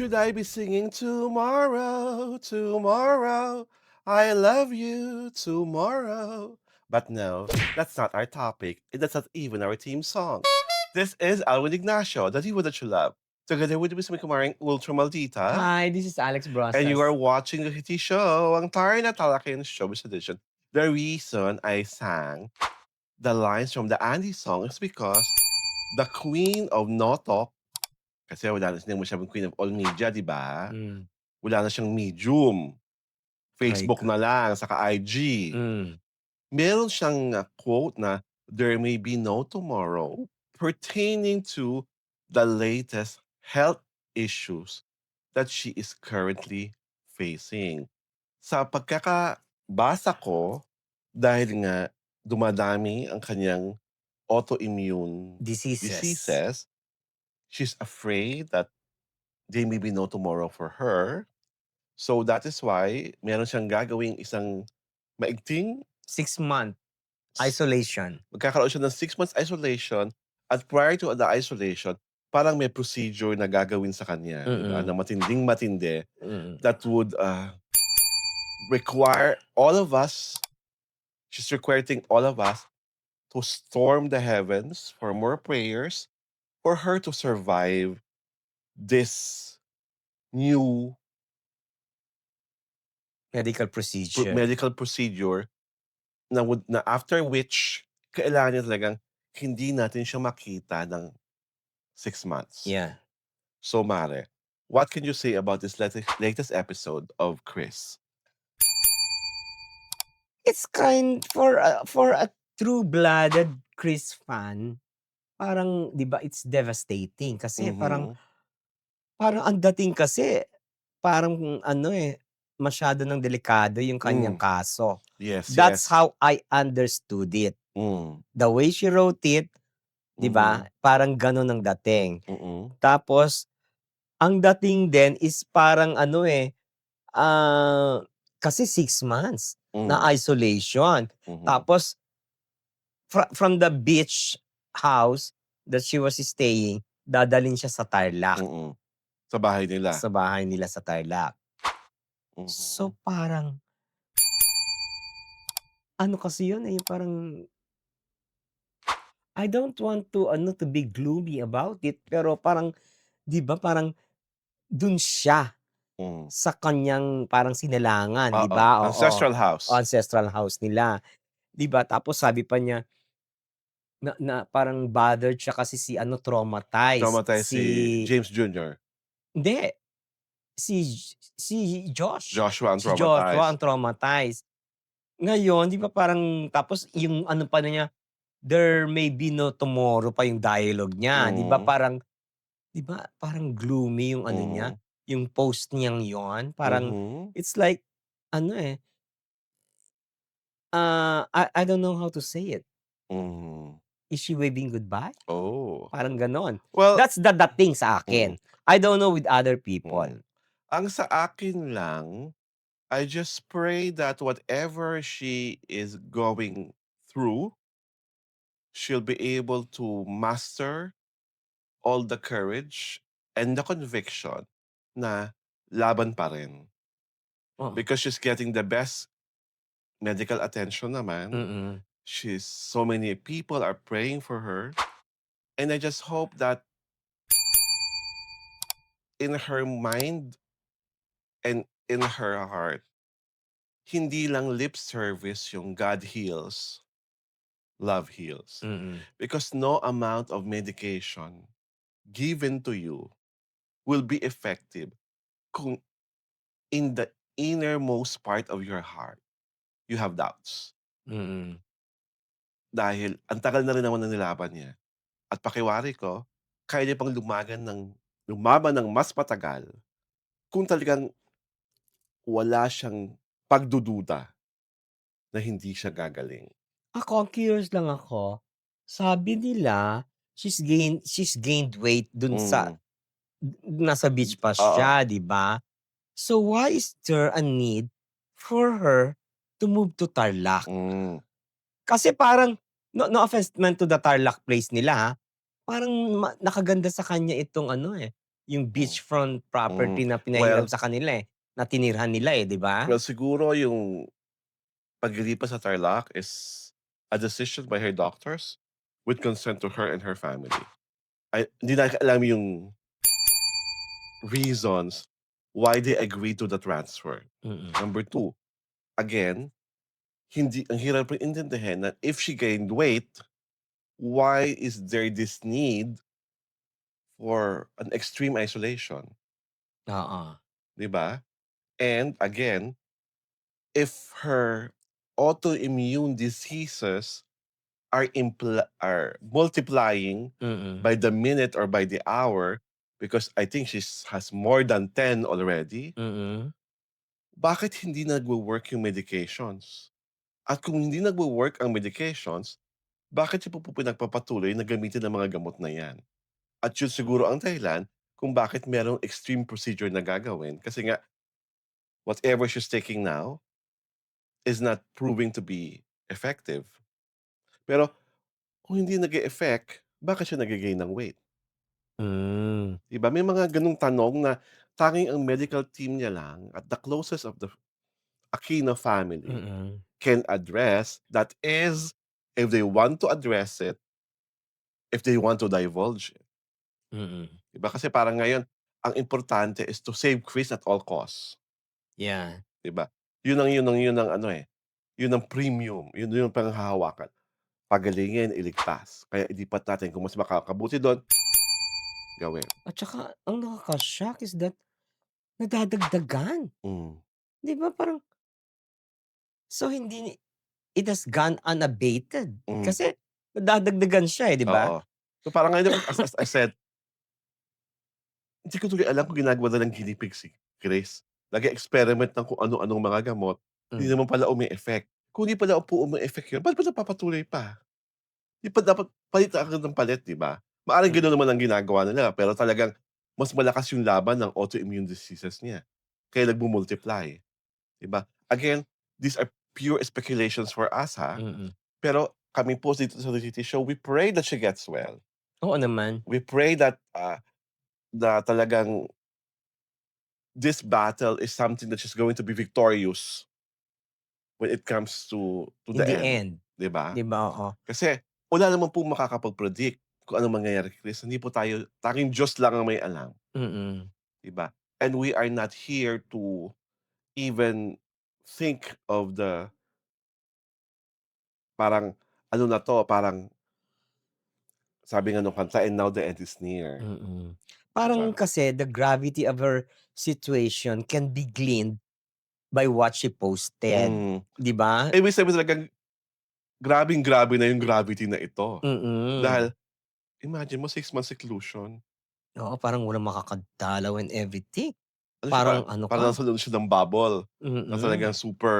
Should I be singing tomorrow, tomorrow? I love you tomorrow. But no, that's not our topic. And that's not even our theme song. This is Alwin Ignacio, the diva that you love. Together with Miss Kumaring Ultra Maldita. Hi, this is Alex And you are Brosas. watching the Hitty Show, ang taray na talaking Showbiz Edition. The reason I sang the lines from the Andy song is because the queen of no talk, kasi wala na siyang masyadong queen of all media, di ba? Hmm, Wala na siyang medium. Facebook ka. na lang, saka IG. Hmm, Meron siyang quote na, "There may be no tomorrow," pertaining to the latest health issues that she is currently facing. Sa pagkakabasa ko, dahil nga dumadami ang kanyang autoimmune diseases. diseases, she's afraid that there may be no tomorrow for her. So that is why meron siyang gagawing isang maigting 6-month s isolation. magkakaroon siya ng 6 months isolation at prior to the isolation, parang may procedure na gagawin sa kanya, 'di ba, na Mm, matinding-matindi mm. that would, require all of us she's requiring all of us to storm the heavens for more prayers for her to survive this new Medical procedure. medical procedure na after which kailangan niya talagang hindi natin siya makita ng 6 months. Yeah. So Mare, what can you say about this latest episode of Chris? It's for a true-blooded Chris fan, parang 'di ba, it's devastating kasi parang Mhm. parang ang dating kasi parang ano, masyado ng delikado yung kanyang Hmm. kaso. Yes, That's yes. how I understood it. Hmm. The way she wrote it, 'di ba, Mhm. parang gano'n ang dating. Mm. Tapos ang dating din is parang ano, kasi 6 months na Hmm. isolation. Mhm. Tapos from the beach house that she was staying, dadalhin siya sa Tarlac, Mm. Sa bahay nila. sa bahay nila sa Tarlac. Mhm. So, parang ano kasi yun, parang I don't want to ano, to be gloomy about it, pero parang 'di ba, parang dun siya Hmm. sa kanyang parang sinilangan, 'di Oo, ba? Oo, ancestral house. ancestral house nila, 'di ba? Tapos sabi pa niya na parang bothered siya kasi si ano, traumatized Traumatized si si James Jr. hindi, si Josh, Joshua ang si Joshua traumatized. ang traumatized. Ngayon, 'di ba, parang tapos yung ano pa na niya, "There may be no tomorrow" pa yung dialogue niya, 'di ba, Mhm. parang 'di ba, parang gloomy yung ano niya, Mhm. yung post niyang yun, parang Mhm. it's like ano, I don't know how to say it. Mhm. Is she waving goodbye? Oh. Parang gano'n. Well, That's the dating sa mm, akin. I don't know with other mm. people. Ang sa akin lang, I just pray that whatever she is going through, she'll be able to master all the courage and the conviction na laban pa rin. Oo, Because she's getting the best medical attention naman. mm. So many people are praying for her. And I just hope that in her mind and in her heart, hindi lang lip service yung God heals, love heals. Mm. Because no amount of medication given to you will be effective kung in the innermost part of your heart, you have doubts. Mm. Dahil ang tagal na rin naman na nilaban niya. At pakiwari ko, kaya niya pang lumaban ng mas matagal kung talagang wala siyang pagdududa na hindi siya gagaling. Ako, curious lang ako, sabi nila she's gained weight dun sa Hmm. nasa beach pa Oo. siya, 'di ba? So, why is there a need for her to move to Tarlac? Hmm. Kasi parang no offense man to the Tarlac place nila, parang nakaganda sa kanya itong ano, yung Hmm, beachfront hmm. property na pinahiram Well sa kanila, eh, na tinirhan nila, eh, 'di ba? siguro yung paglilipat sa Tarlac is a decision by her doctors with consent to her and her family. Ay hindi natin alam yung reasons why they agreed to the transfer. Mm, Number two, again, hindi ang hirap rin intindihin na if she gained weight, why is there this need for an extreme isolation, oo. 'di ba? And again, if her autoimmune diseases are multiplying Mm, by the minute or by the hour, because I think has more than 10 already, mm, bakit hindi nagwo-work yung medications? At kung hindi nagwo-work ang medications, bakit niyo po pinagpapatuloy na gamitin ang mga gamot na 'yan? At yun siguro ang dahilan kung bakit merong extreme procedure na gagawin kasi nga whatever she's taking now is not proving to be effective. Pero kung hindi nag-e-effect, bakit siya nagge-gain ng weight? hmm, 'Di ba may mga gano'ng tanong na tanging ang medical team niya lang at the closest of the Aquino family mm, can address. That is, if they want to address it, if they want to divulge it, mm. 'di ba? Kasi parang ngayon, ang importante is to save Chris at all costs, Yeah. 'di ba? Yun ang ano, eh, yun ang premium, yun yung panghahawakan. Pagalingin, iligtas. Kaya ilipat natin kung mas makakabuti dun, gawin. At saka ang nakaka-shock is that nadadagdagan, Hmm, 'di ba parang so hindi it has gone unabated hmm, kasi nadadagdagan siya, eh, 'di ba? oo. So parang ngayon as I said, hindi ko tuloy alam kung ginagawa na ng guinea pig si Grace. Nag-e-experiment ng kung ano-anong mga gamot, hindi Hmm, naman pala umi-effect. Kung hindi pala po umi-effect yun, ba't pa nagpapatuloy pa? 'Di ba dapat palit na agad ng palit, 'di ba? Maaaring hmm, gano'n naman ang ginagawa nila pero talagang mas malakas yung laban ng autoimmune diseases niya, kaya nagmu-multiply, 'di ba? Again, these are pure speculations for us, ha, mm. pero kami po dito sa Reality Show, we pray that she gets well. Oo naman, We pray that, na talagang this battle is something that she's going to be victorious when it comes to in the the end, end, 'di ba? 'di ba, oo. Kasi wala naman pong makakapag-predict kung anong mangyayari kay Chris, hindi po tayo tanging Diyos lang ang may alam, Mm, 'di ba? And we are not here to even think of the parang ano na 'to, parang sabi nga nung kanta, "And now the end is near." mm. 'Di Parang ba? kasi the gravity of her situation can be gleaned by what she posted, Hmm. 'di ba? Ibig sabihin talagang grabeng-grabe na yung gravity na ito. Mm. Dahil imagine mo 6 months seclusion. Oo, parang walang makakadalaw and everything. Ano siya, Parang ano parang ka nasa loob siya ng bubble na talagang mm. super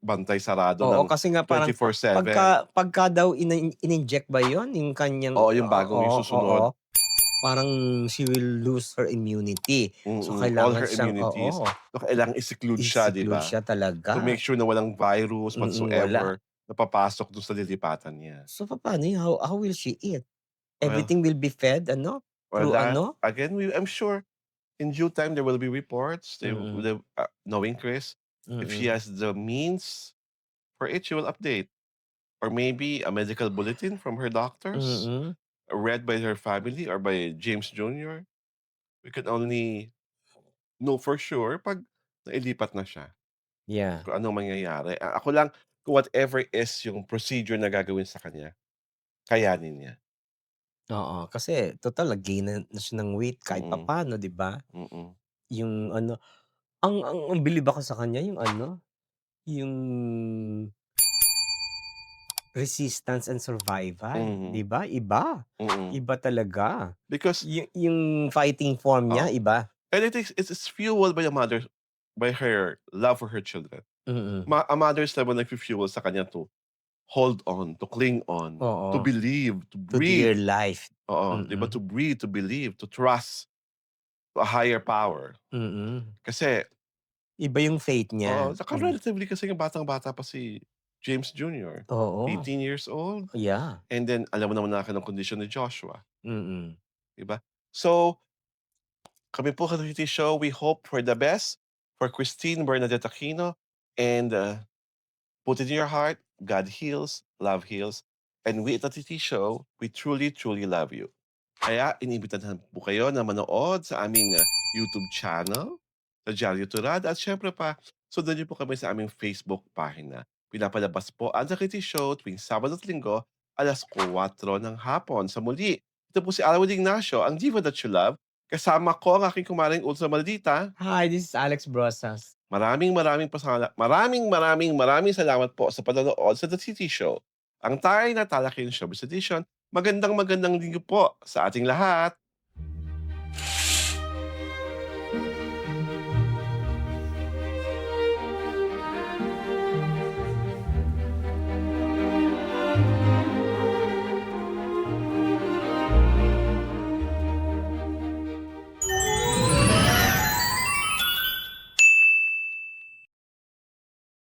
bantay sarado Oo, ng kasi nga parang 24/7. pagka daw in-inject ba yun yung kanyang Oo, yung bagong yung oo, susunod, parang she will lose her immunity. So all kailangan her siyang immunities. So, kailangang i-seclude siya, 'di i-seclude ba? siya To make talaga. sure na walang virus Wala. whatsoever na papasok dun sa lilipatan niya. So papaano yun? How will she eat? Well Everything will be fed ano, through that ano? again, I'm sure in due time there will be reports. Mm, Knowing Chris, if she mm, has the means for it, she will update. Or maybe a medical bulletin from her doctors, mm. read by her family or by James Jr. We can only know for sure 'pag nailipat na siya, Yeah, kung anong mangyayari. Ako lang, kung whatever is yung procedure na gagawin sa kanya, kayanin niya. oo. Kasi total nag-gain na siya ng weight kahit Mm, papaano, 'di ba? mm, Yung ano ang bilib ako sa kanya yung ano, yung resistance and survival, 'di mhm, ba? Iba, mm. iba talaga. Because Yung fighting form niya oo, iba. and it's fueled by by her love for her children. Mm, A mother's love ang nagfu-fuel sa kanya to hold on, to cling on, to oo, believe, to to breathe. dear life. Oo, 'di ba, Mm, to breathe, to believe, to trust a higher power. mm. Kasi Iba yung faith oo, niya, saka relatively kasi nga batang-bata pa si James Jr. oo, 18 years old, yeah, and then alam mo naman na ang kondisyon ni Joshua, mm, 'di ba? So, Kami po sa Titi Show, we hope for the best for Christine Bernadette Aquino and put it in your heart, God heals, love heals, and we at the Titi Show, we truly, truly love you. Kaya inibitahan po kayo na manood sa aming YouTube channel, sa Diaryo Turad, at syempre pa, sundan niyo po kami sa aming Facebook pagina. Pinapalabas po ang The Kitty Show tuwing Sabado at Linggo, 4:00 ng hapon. Sa muli, ito po si Alwin Ignacio, ang diva that you love. Kasama ko ang aking kumaring ultra maldita. Hi, this is Alex Brosas. Maraming salamat po sa panonood sa The City Show, ang taray na talaking showbiz edition. Magandang linggo po sa ating lahat.